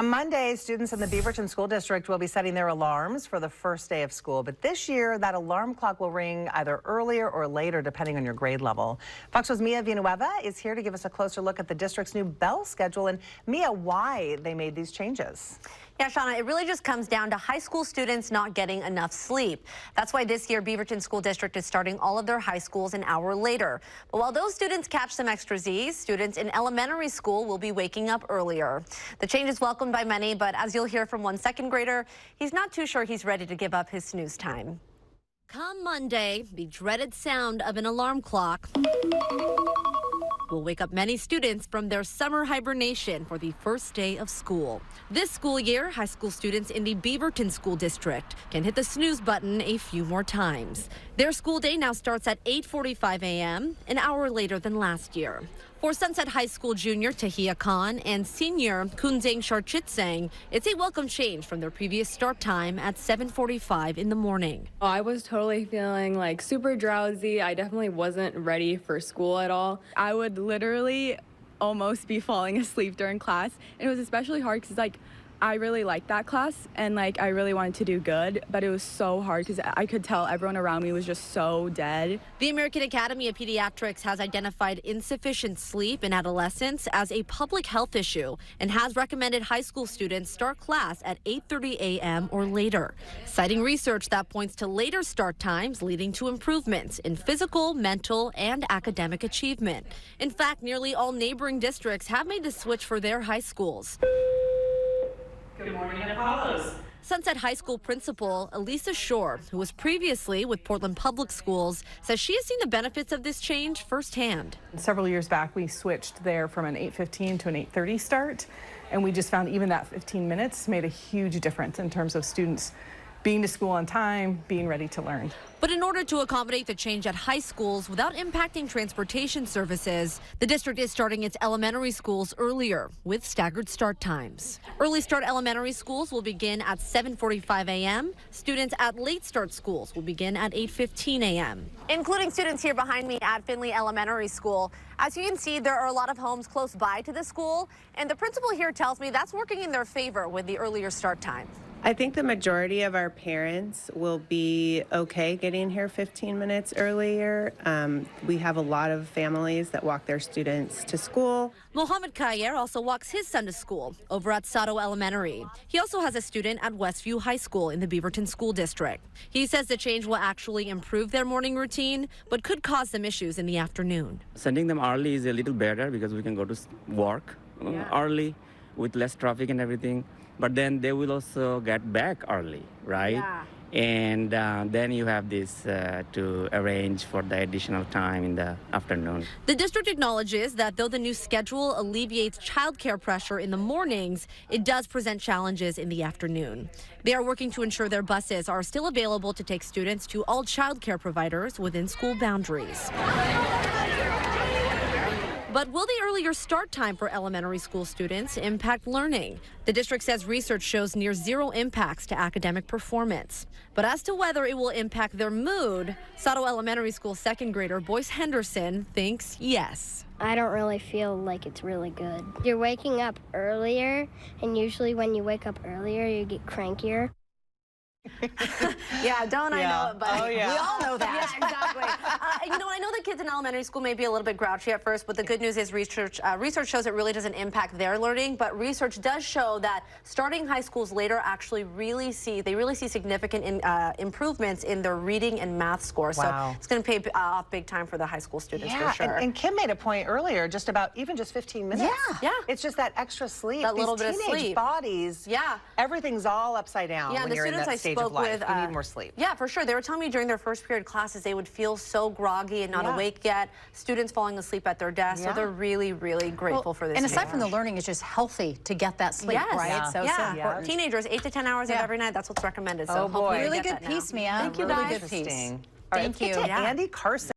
On Monday, students in the Beaverton School District will be setting their alarms for the first day of school. But this year, that alarm clock will ring either earlier or later, depending on your grade level. Fox 4's Mia Villanueva is here to give us a closer look at the district's new bell schedule. And Mia, why they made these changes. Yeah, Shauna, it really just comes down to high school students not getting enough sleep. That's why this year Beaverton School District is starting all of their high schools an hour later. But while those students catch some extra Z's, students in elementary school will be waking up earlier. The change is welcomed by many, but as you'll hear from one second grader, he's not too sure he's ready to give up his snooze time. Come Monday, the dreaded sound of an alarm clock will wake up many students from their summer hibernation for the first day of school. This school year, high school students in the Beaverton School District can hit the snooze button a few more times. Their school day now starts at 8:45 a.m., an hour later than last year. For Sunset High School junior Tahia Khan and senior Kunzeng Sharchitseng, it's a welcome change from their previous start time at 7:45 in the morning. I was totally feeling like super drowsy. I definitely wasn't ready for school at all. I would literally almost be falling asleep during class. And it was especially hard because I really liked that class and I really wanted to do good, but it was so hard because I could tell everyone around me was just so dead. The American Academy of Pediatrics has identified insufficient sleep in adolescents as a public health issue and has recommended high school students start class at 8:30 a.m. or later, citing research that points to later start times leading to improvements in physical, mental, and academic achievement. In fact, nearly all neighboring districts have made the switch for their high schools. Good morning, Apollos. Sunset High School principal Elisa Shore, who was previously with Portland Public Schools, says she has seen the benefits of this change firsthand. Several years back, we switched there from an 8:15 to an 8:30 start, and we just found even that 15 minutes made a huge difference in terms of students being to school on time, being ready to learn. But in order to accommodate the change at high schools without impacting transportation services, the district is starting its elementary schools earlier with staggered start times. Early start elementary schools will begin at 7:45 a.m. Students at late start schools will begin at 8:15 a.m. Including students here behind me at Finley Elementary School. As you can see, there are a lot of homes close by to the school, and the principal here tells me that's working in their favor with the earlier start time. I think the majority of our parents will be okay getting here 15 minutes earlier. We have a lot of families that walk their students to school. Mohammed Kayer also walks his son to school over at Sato Elementary. He also has a student at Westview High School in the Beaverton School District. He says the change will actually improve their morning routine, but could cause some issues in the afternoon. Sending them early is a little better because we can go to work early with less traffic and everything. But then they will also get back early, right? Yeah. And then you have this to arrange for the additional time in the afternoon. The district acknowledges that though the new schedule alleviates childcare pressure in the mornings, it does present challenges in the afternoon. They are working to ensure their buses are still available to take students to all childcare providers within school boundaries. But will the earlier start time for elementary school students impact learning? The district says research shows near zero impacts to academic performance. But as to whether it will impact their mood, Sato Elementary School second grader Boyce Henderson thinks yes. I don't really feel like it's really good. You're waking up earlier, and usually when you wake up earlier, you get crankier. Yeah, don't I know it, but we all know that. Yeah, exactly. I know the kids in elementary school may be a little bit grouchy at first, but the good news is research shows it really doesn't impact their learning. But research does show that starting high schools later actually really see significant improvements in their reading and math scores. Wow. So it's going to pay off big time for the high school students for sure. And Kim made a point earlier just about even just 15 minutes. Yeah. It's just that extra sleep. That little These bit of teenage sleep. bodies. Yeah. Everything's all upside down when the you're in students that I stage spoke of life. with, You need more sleep. Yeah, for sure. They were telling me during their first period classes they would feel so groggy and not awake yet. Students falling asleep at their desks. So they're really, really grateful for this. And aside from the learning, it's just healthy to get that sleep, right? Yeah. So important. Teenagers, 8 to 10 hours of every night. That's what's recommended. So Oh boy. Really good piece, Mia. Thank you, really guys. good piece. All right, Thank let's you. get to Andy Carson.